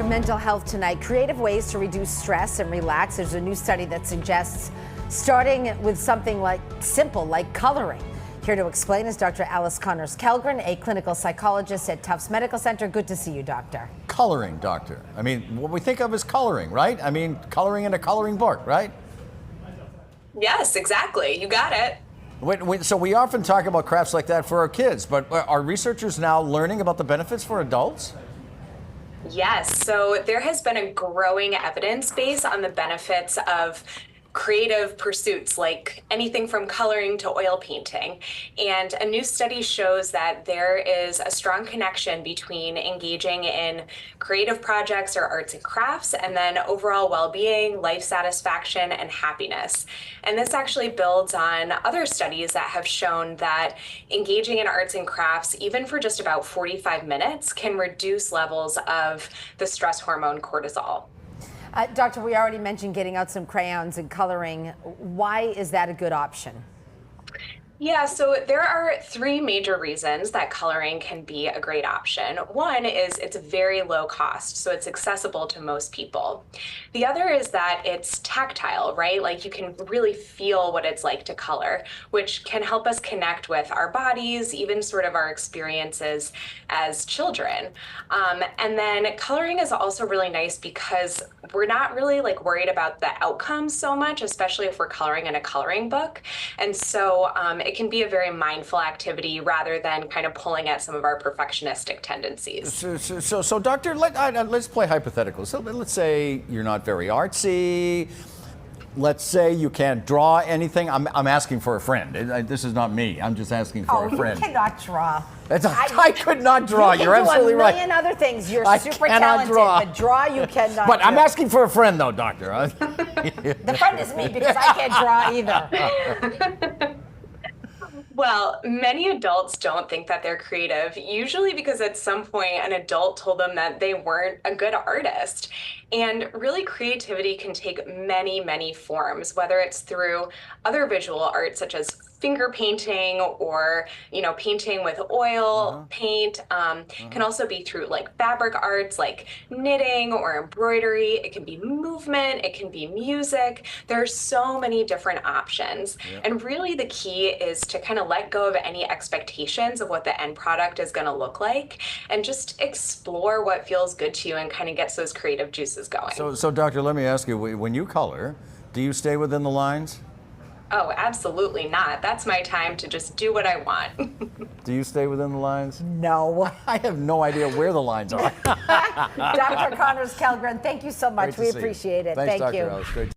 mental health tonight. Creative ways to reduce stress and relax. There's a new study that suggests starting with something like simple, like coloring. Here to explain is Dr. Alice Connors-Kellgren, a clinical psychologist at Tufts Medical Center. Good to see you, doctor. Coloring, doctor. I mean, what we think of as coloring, right? I mean, coloring in a coloring book, right? Yes, exactly. You got it. So we often talk about crafts like that for our kids, but are researchers now learning about the benefits for adults? Yes. So there has been a growing evidence base on the benefits of creative pursuits like anything from coloring to oil painting. And a new study shows that there is a strong connection between engaging in creative projects or arts and crafts and then overall well-being, life satisfaction, and happiness. And this actually builds on other studies that have shown that engaging in arts and crafts, even for just about 45 minutes, can reduce levels of the stress hormone cortisol. Doctor, we already mentioned getting out some crayons and coloring. Why is that a good option? Yeah, so there are three major reasons that coloring can be a great option. One is it's very low cost, so it's accessible to most people. The other is that it's tactile, right? Like you can really feel what it's like to color, which can help us connect with our bodies, even sort of our experiences as children. And then coloring is also really nice because we're not really like worried about the outcomes so much, especially if we're coloring in a coloring book. And so it can be a very mindful activity rather than kind of pulling at some of our perfectionistic tendencies. So doctor, let's play hypothetical. So let's say you're not very artsy. Let's say you can't draw anything. I'm asking for a friend. This is not me. I'm just asking for a friend. You cannot draw. I could not draw. You're absolutely right. You can do a million other things. You're super cannot talented, draw. but draw you cannot But do. I'm asking for a friend, though, doctor. The friend is me because I can't draw either. Well, many adults don't think that they're creative, usually because at some point an adult told them that they weren't a good artist. And really creativity can take many, many forms, whether it's through other visual art such as finger painting or, painting with oil paint. Can also be through like fabric arts like knitting or embroidery. It can be movement, it can be music. There are so many different options. Yep. And really the key is to kind of let go of any expectations of what the end product is going to look like and just explore what feels good to you and kind of gets those creative juices going. So doctor, let me ask you, when you color, do you stay within the lines? Oh, absolutely not. That's my time to just do what I want. Do you stay within the lines? No. I have no idea where the lines are. Dr. Connors-Kellgren, thank you so much. We appreciate it. Thanks, Thank Dr. you. Alice. Great.